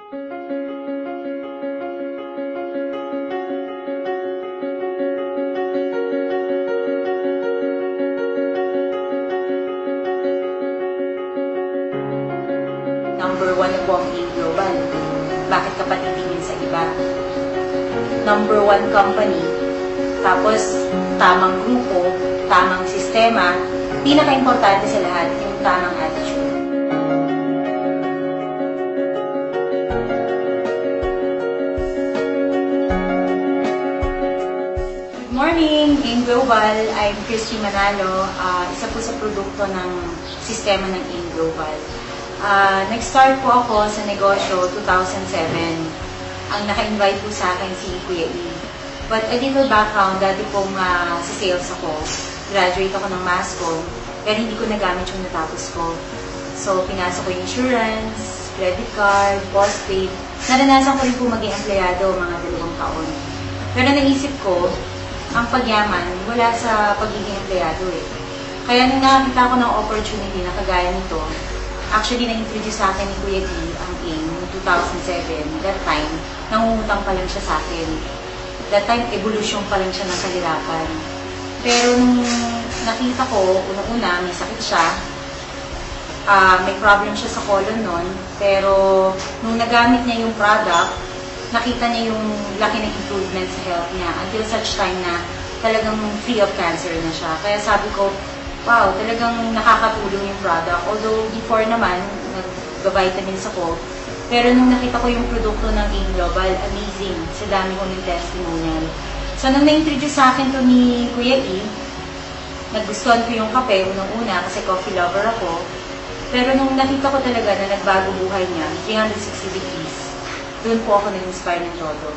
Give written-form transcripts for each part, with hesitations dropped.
Number 1 na po ang AIM Global. Bakit ka pa titingin sa iba? Number 1 company. Tapos, tamang grupo, tamang sistema. Pinaka-importante sa lahat, yung tamang attitude. Good morning, AIM Global. I'm Christy Manalo. Isa po sa produkto ng sistema ng AIM Global. Nag-start po ako sa negosyo 2007. Ang naka-invite po sa akin si Kuya E. But a little background, dati pong sa sales ako. Graduate ako ng Mascom, pero hindi ko nagamit yung natapos ko. So, pinasok ko yung insurance, credit card, postpaid. Naranasan ko rin po maging empleyado mga 2 taon. Pero naisip ko, ang pagyaman, wala sa pagiging empleyado eh. Kaya nung nakakita ko ng opportunity na kagaya nito, actually, na-introduce sa akin ni Kuya D ang AIM noong 2007. That time, nangungutang pa lang siya sa akin. That time, evolution pa lang siya ng kahirapan. Pero nung nakita ko, unang-una, may sakit siya. May problem siya sa colon nun. Pero nung nagamit niya yung product, nakita niya yung laki ng improvement sa health niya. Until such time na talagang free of cancer na siya. Kaya sabi ko, wow, talagang nakakatulong yung product. Although before naman, nag-vitamins ako. Pero nung nakita ko yung produkto ng AIM Global, amazing. Sa dami ko ng testimonial. So nung na-introduce sa akin to ni Kuya E, nagustuhan ko yung kape, unang-una, kasi coffee lover ako. Pero nung nakita ko talaga na nagbago buhay niya, 360 degrees, doon po ako nag-inspire ng todo.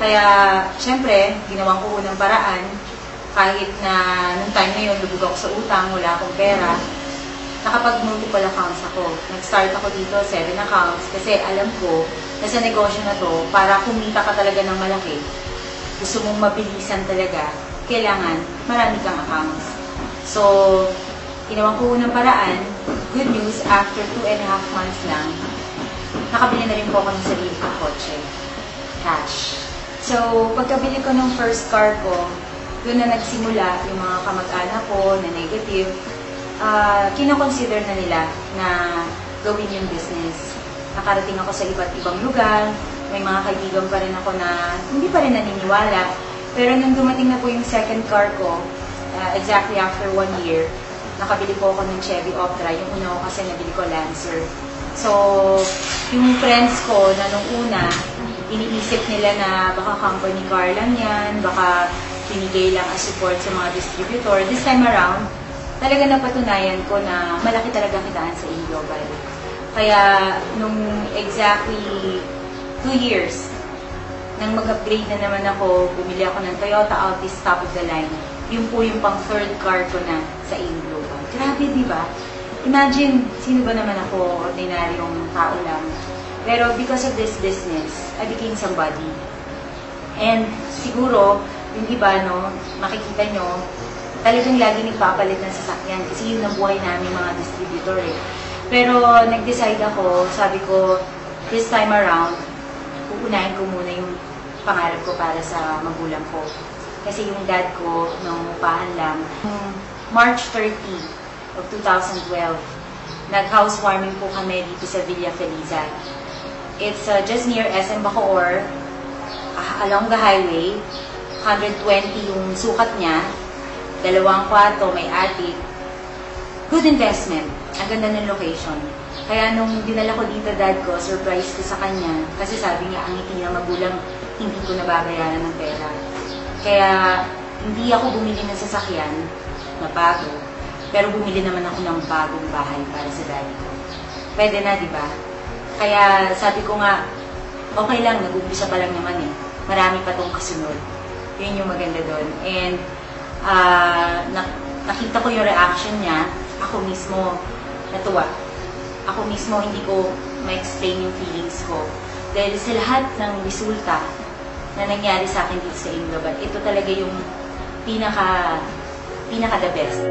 Kaya, syempre, ginawan ko unang paraan. Kahit na nung time na yun, lubog ako sa utang, wala akong pera, nakapag-multiple accounts ako. Nag-start ako dito, 7 accounts, kasi alam ko na sa negosyo na to, para kumita ka talaga ng malaki, gusto mong mabilisan talaga, kailangan marami kang accounts. So, ginawan ko unang paraan. Good news, after 2.5 months lang, nakabili na rin po ako ng sarili kong kotse. Cash. So, pagkabili ko ng first car ko, doon na nagsimula yung mga kamag-anak ko na negative. Kinoconsider na nila na gawin yung business. Nakarating ako sa iba't ibang lugar. May mga kaibigan pa rin ako na hindi pa rin naniniwala. Pero nung dumating na po yung second car ko, exactly after 1 year, nakabili po ako ng Chevy Optra. Yung una ko kasi nabili ko Lancer. So, yung friends ko na nung una, iniisip nila na baka company car lang yan, baka pinigay lang as support sa mga distributor. This time around, talaga napatunayan ko na malaki talaga kitaan sa AIM Global. Kaya, nung exactly 2 years, nang mag-upgrade na naman ako, bumili ako ng Toyota Altis top of the line. Yun po yung pang third car ko na sa AIM Global. Grabe, di ba? Imagine, sino ba naman ako, ordinaryong tao lang. Pero because of this business, I became somebody. And siguro, yung iba, no, makikita nyo, talagang lagi nagpapalit ng sasakyan kasi yun ang buhay namin mga distributor eh. Pero nag-decide ako, sabi ko, this time around, uunahin ko muna yung pangarap ko para sa magulang ko. Kasi yung dad ko, nung upahan lang, March 30 of 2012, nag-housewarming po kami dito sa Villa Feliza. It's just near SM Bacoor, along the highway. 120 yung sukat niya, 2 kwarto, may attic. Good investment. Ang ganda ng location. Kaya nung dinala ko dito dad ko, surprise ko sa kanya. Kasi sabi niya, ang ngiti ng magulang, hindi ko nababayaran ng pera. Kaya hindi ako bumili ng sasakyan na bago. Pero bumili naman ako ng bagong bahay para sa daddy ko. Pwede na, di ba? Kaya sabi ko nga, okay lang, nag-umpisa pa lang naman eh. Marami pa tong kasunod. Yun yung maganda doon. And nakita ko yung reaction niya. Ako mismo natuwa. Ako mismo hindi ko ma-explain yung feelings ko. Dahil sa lahat ng resulta na nangyari sa akin dito sa AIM Global, ito talaga yung pinaka the best.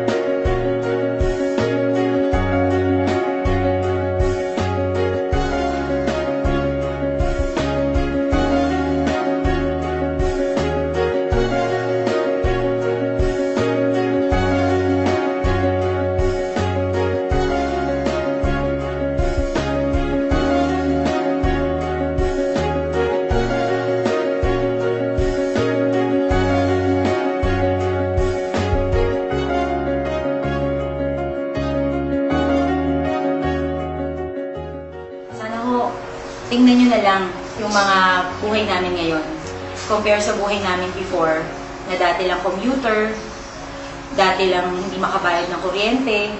tingnan nyo na lang yung mga buhay namin ngayon. Compare sa buhay namin before, na dati lang commuter, dati lang hindi makabayad ng kuryente,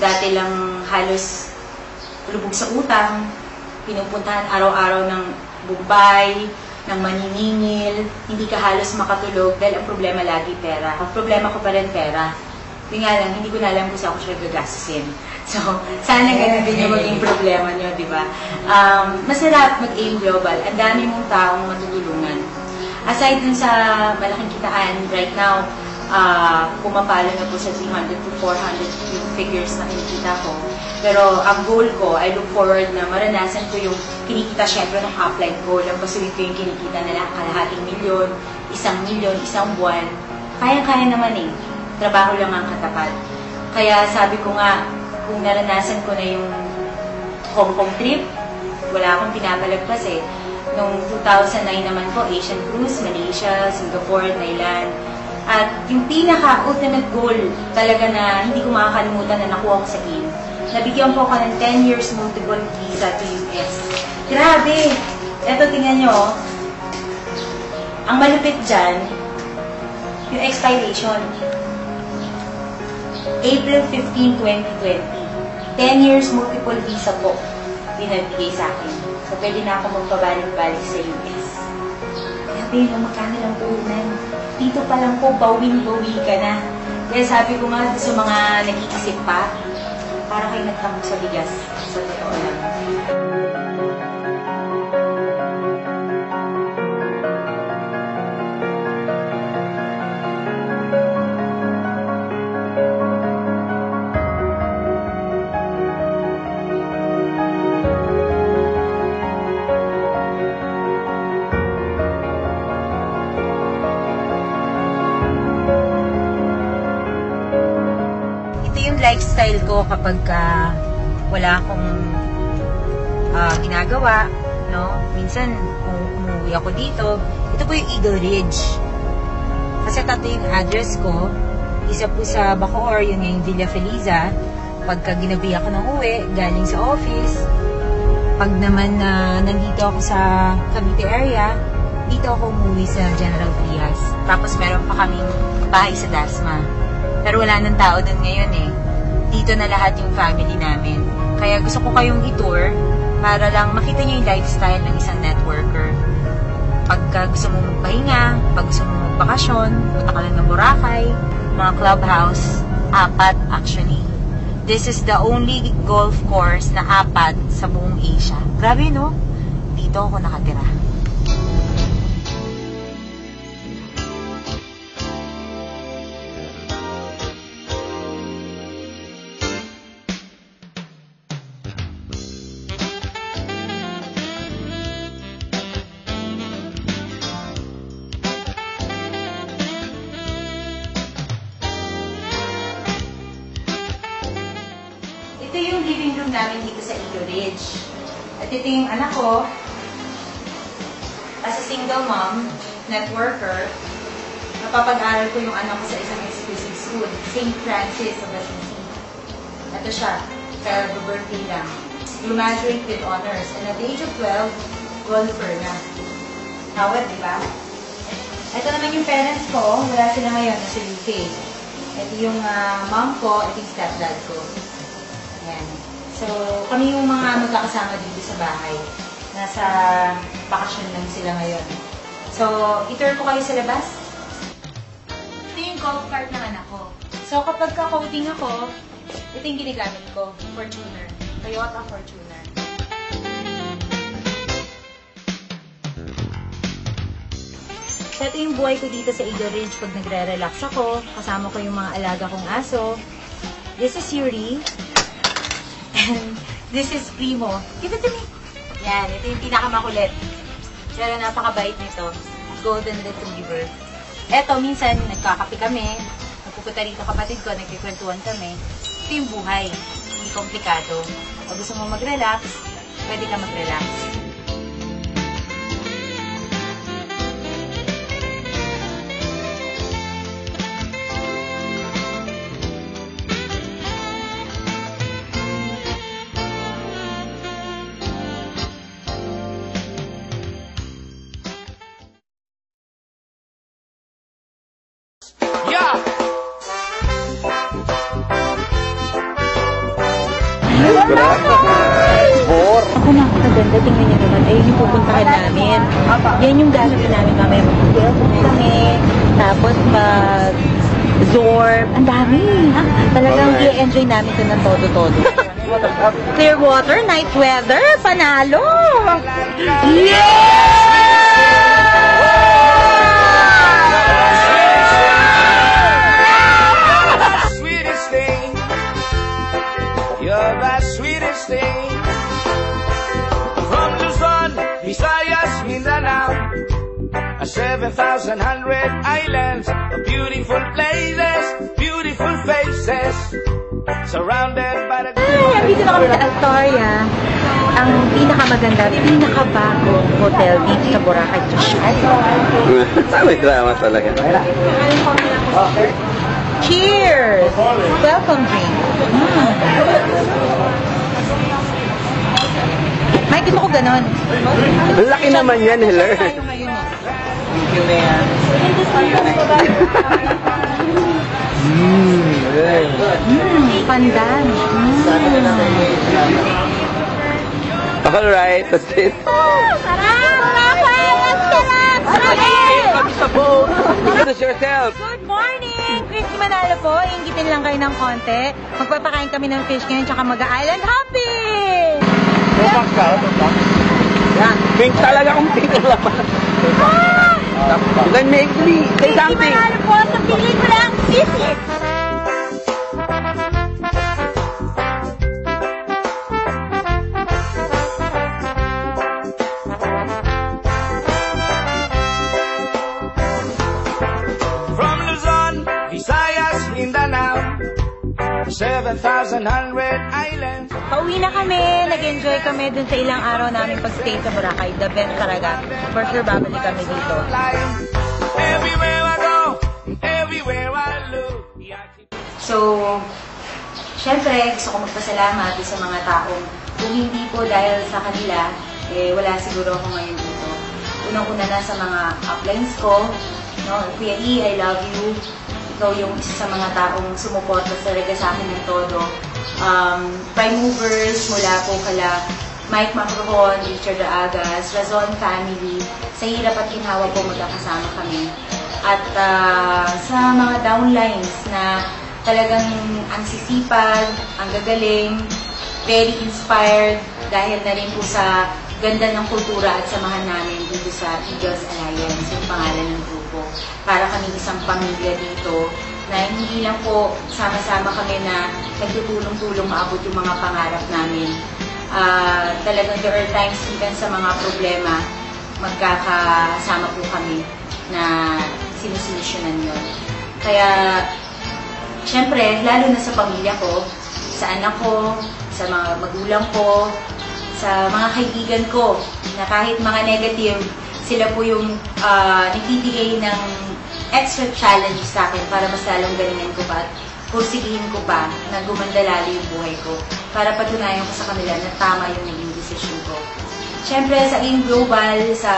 dati lang halos lubog sa utang, pinupuntahan araw-araw ng Bombay, ng maniningil, hindi ka halos makatulog dahil ang problema lagi pera. Ang problema ko pa rin pera. Yung nga lang, hindi ko na alam kung saan ko siya gagastusin. So, sana ganun din yung maging problema nyo, di ba? Masarap mag-aim global. Ang dami mong taong matutulungan. Aside dun sa malaking kitaan, right now, pumapalo na po sa 300 to 400 yung figures na kinikita ko. Pero ang goal ko, I look forward na maranasan ko yung kinikita syempre ng upline ko. Lampasuin ko yung kinikita nila kalahating milyon, 1 milyon, isang buwan. Kaya-kaya naman eh. Trabaho lang ang katapat. Kaya sabi ko nga, kung naranasan ko na yung Hong Kong trip, wala akong pinapalagpas eh. Noong 2009 naman po, Asian Cruise, Malaysia, Singapore, Thailand. At yung pinaka-ultimate goal talaga na hindi ko makakalimutan na nakuha ko sa game. Nabigyan po ako ng 10 years multiple visa to US. Grabe! Eto, tingnan nyo. Ang malupit dyan, yung expiration. April 15, 2020. 10 years multiple visa po binabigay sa akin. So, pwede na ako magpabalik-balik sa US. Grabe, magkano lang po yan. Dito pa lang po, bawing-bawi ka na. Kaya sabi ko nga sa mga nag-iisip pa, para kayo nagtamok sa bigas. Sa totoo lang. Lifestyle ko kapag wala akong ginagawa, no? Minsan, umuwi ako dito. Ito po yung Eagle Ridge. Kasi tatlo yung address ko. Isa po sa Bacoor, yun yung Villa Feliza. Pagka ginabi ako ng uwi, galing sa office. Pag naman nandito ako sa Cavite area, dito ako umuwi sa General Trias. Tapos meron pa kaming bahay sa Dasma. Pero wala nang tao doon ngayon eh. Dito na lahat yung family namin. Kaya gusto ko kayong i-tour para lang makita niyo yung lifestyle ng isang networker. Pagka gusto mo magpahinga, pag gusto mo magbakasyon, punta ka lang ng Boracay, mga clubhouse, 4 actually. This is the only golf course na 4 sa buong Asia. Grabe no? Dito ako nakatira. Ito yung living room namin dito sa Eagle Ridge. At ito yung anak ko. As a single mom, networker, napapag-aral ko yung anak ko sa isang exclusive school, St. Francis of Assisi. Ito siya, sa birthday lang. Graduate with honors. And at the age of 12, golfer na. Hawad, di ba? Ito naman yung parents ko. Wala sila ngayon, nasa UK. Ito yung mom ko, ito yung stepdad ko. Ayan. So, kami yung mga magkakasama dito sa bahay. Nasa bakasyon lang sila ngayon. So, itour ko kayo sa labas. Ito yung golf cart ng anak ko. So, kapag ka-coating ako, ito yung ginagamit ko. Fortuner. Toyota Fortuner. So, ito yung buhay ko dito sa Eagle Ridge pag nagre-relax ako. Kasama ko yung mga alaga kong aso. This is Yuri. And this is Primo. Give it to me. Yan, ito yung pinakamakulit. Pero napakabait nito. Golden Retriever. Eto, minsan nagkakape kami. Nagpupunta rito kapatid ko, nagkikwentuhan kami. Ito yung buhay. Hindi komplikado. Pag gusto mo mag-relax, pwede ka mag-relax. Ako nakakaganda, tingnan niyo naman. Ayun yung pupuntahan namin. Yan yung gagawin namin mamaya. Mag-cellphone kami. Tapos mag-zorb. Ang dami. Talagang i-enjoy namin ito ng todo-todo. Clearwater, night weather, panalo! Sweetest thing, you're the sweetest thing. From Luzon, Visayas, Mindanao, 7,100 islands, beautiful places, beautiful faces, surrounded by the... Ay, dito na kami sa Astoria. Ang pinakamaganda, pinakabagong hotel dito sa Boracay. May drama talaga. Cheers! Welcome drink. Mike, gusto ko ganon. Ang laki naman yan, Hiller. Tayo ngayon eh. Thank you, man. Pandan. Alright, that's it. Introduce yourself. Good morning! Christy Manalo po. Inggitin lang kayo ng konti. Magpapakain kami ng fish ngayon tsaka mag-island hopping! Yan, pink talaga kung pink ang laman. You can make me say something. Christy Manalo po sa pelikulang Sisig! From Luzon, Visayas, Mindanao, 7,100 islands. Pauwi na kami. Nag-enjoy kami dun sa ilang araw namin pag-stay sa Boracay. The best talaga. For sure, babalik kami dito. Everywhere I go, everywhere I look. So, syempre, gusto ko magpasalamat sa mga taong kung hindi po dahil sa kanila, wala siguro ako ngayon dito. Unang-una na sa mga uplines ko, no? Kuya E, I love you. Ikaw yung isa sa mga taong sumuporta talaga sa akin ng todo. Prime movers, mula po kala Mike Macrohon, Richard Agas, Razon family, sa hirap at ginhawa po magkakasama kami. At sa mga downlines na talagang ang sisipag, ang gagaling, very inspired dahil na rin po sa ganda ng kultura at samahan namin dito sa Eagles Alliance, yung pangalan ng grupo. Para kami isang pamilya dito na hindi lang po sama-sama kami na nagtutulong-tulong maabot yung mga pangarap namin. Talagang there are times even sa mga problema, magkakasama po kami na sinusolusyonan yun. Kaya, syempre, lalo na sa pamilya ko, sa anak ko, sa mga magulang ko, sa mga kaibigan ko, na kahit mga negative, sila po yung nagbibigay ng extra challenge sa akin para mas lalong galingan ko pa at pursigihin ko pa na gumanda lalo yung buhay ko para patunayan ko sa kanila na tama yung naging decision ko. Siyempre, sa AIM Global, sa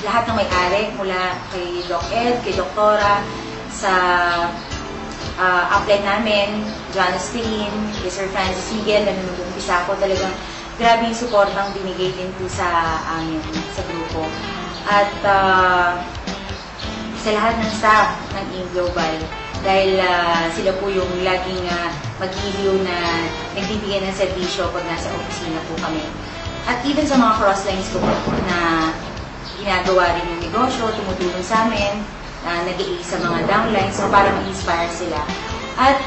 lahat ng may-ari, mula kay Doc Ed, kay Doktora, sa upline namin, Joanna Stilin, kay Sir Francis Miguel, na nung-umpisa ko, talagang grabe yung supportang binigay din po sa amin, sa grupo. At sa lahat ng staff ng AIM Global, dahil sila po yung laging mag-iliw na nagbibigay ng serbisyo pag nasa opisina po kami. At even sa mga crosslines ko po na ginagawa rin yung negosyo, tumutulong sa amin, nag-i sa mga downlines, so para ma-inspire sila. At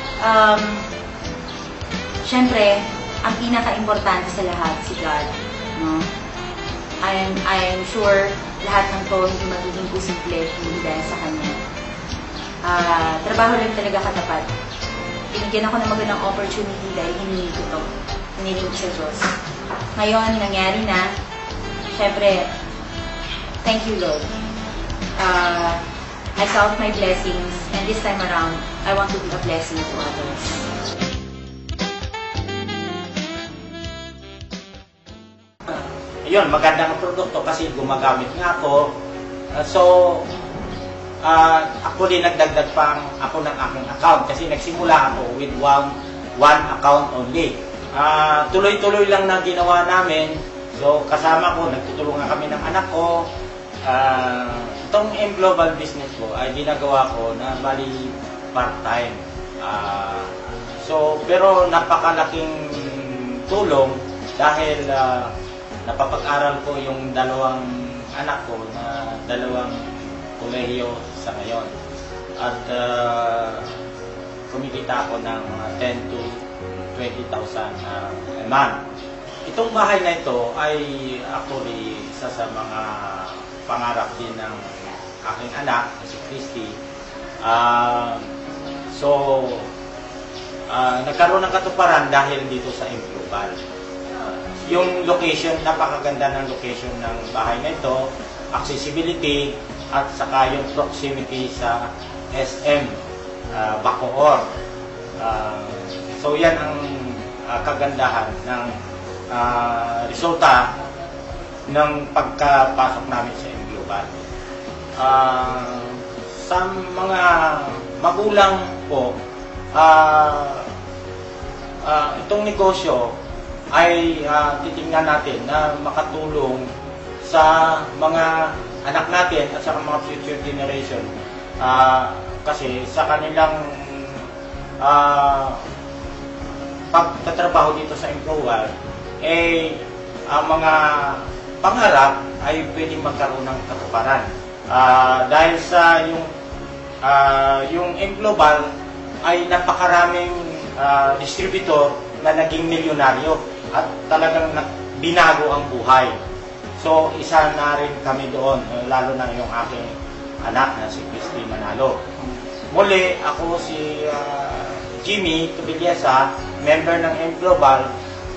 syempre, ang pinaka-importante sa lahat, si God. No? I am sure lahat ng to hindi magiging posible hindi dahil sa Kanya. Trabaho lang talaga katapat. Binigyan ako ng magandang opportunity dahil hinihingi ko to. Hinihingi ko sa Diyos. Ngayon, nangyari na. Siyempre, thank you, Lord. I count my blessings, and this time around, I want to be a blessing to others. Yun, magandang produkto kasi gumagamit nga ako. Ako din nagdagdag pa ako ng aking account kasi nagsimula ako with one account only. tuloy-tuloy lang na ginawa namin. So, kasama ko, nagtutulungan kami ng anak ko. Itong M Global business ko ay ginagawa ko na bali part-time. Pero napakalaking tulong dahil napapag-aral ko yung dalawang anak ko na dalawang kolehiyo sa ngayon. At kumikita ako ng 10 to 20,000 a month. Itong bahay na ito ay actually isa sa mga pangarap din ng aking anak, si Christy. Nagkaroon ng katuparan dahil dito sa M Global. Yung location, napakaganda ng location ng bahay na ito, accessibility, at saka yung proximity sa SM, Bacoor. So yan ang kagandahan ng resulta ng pagkapasok namin sa M Global. Sa mga magulang po, itong negosyo ay titingnan natin na makatulong sa mga anak natin at sa mga future generation. Kasi sa kanilang pagtatrabaho dito sa M Global, ang mga pangarap ay pwedeng magkaroon ng katuparan. Dahil sa yung M Global ay napakaraming distributor na naging milyonaryo at talagang binago ang buhay. So, isa na rin kami doon, lalo na yung aking anak na si Christy Manalo. Muli, ako si Jimmy Tubiliasa, member ng M Global,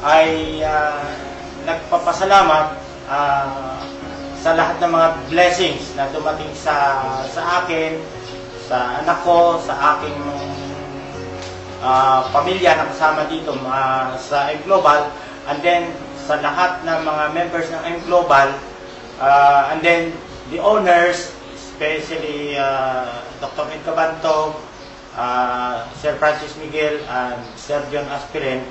ay nagpapasalamat sa lahat ng mga blessings na dumating sa akin, sa anak ko, sa aking pamilya na kasama dito sa M Global, and then sa lahat ng mga members ng M Global, and then the owners, especially Dr. Ed Cabanto, Sir Francis Miguel, and Sir John Aspirin.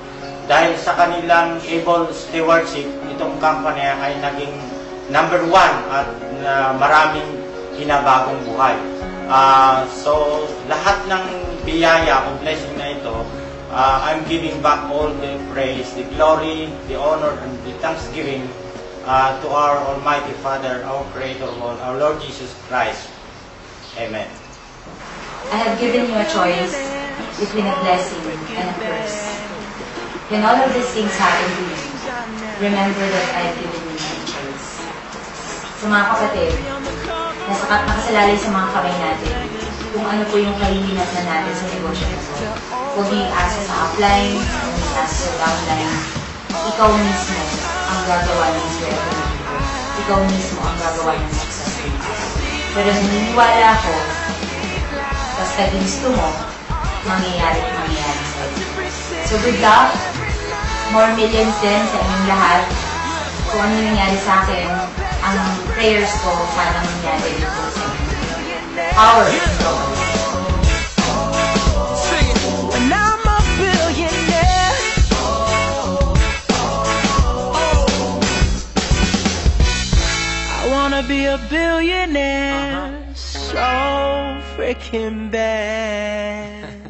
Dahil sa kanilang able stewardship, itong company ay naging number 1 at maraming kinabagong buhay. So, lahat ng biyaya o blessing na ito, I'm giving back all the praise, the glory, the honor, and the thanksgiving to our Almighty Father, our Creator of all, our Lord Jesus Christ. Amen. I have given you a choice between a blessing and a curse. When all of these things happen to you, remember that I have given you my choice. Sa mga kapatid, nakasalalay sa mga kamay natin kung ano po yung kahihinatnan natin sa negosyo na ito. Huwag niyo asa sa upline, huwag niyo asa sa downline. Ikaw mismo ang gagawa ng swerte ng ito. Ikaw mismo ang gagawa ng success rate. Pero naniniwala ako, basta ginusto mo, mangyayari sa'yo. So good luck, more millions din sa inyong lahat. Kung ano nangyari sa akin, ang prayers ko sana mangyari dito sa inyo. Power in God. When I'm a billionaire, I wanna be a billionaire so freaking bad.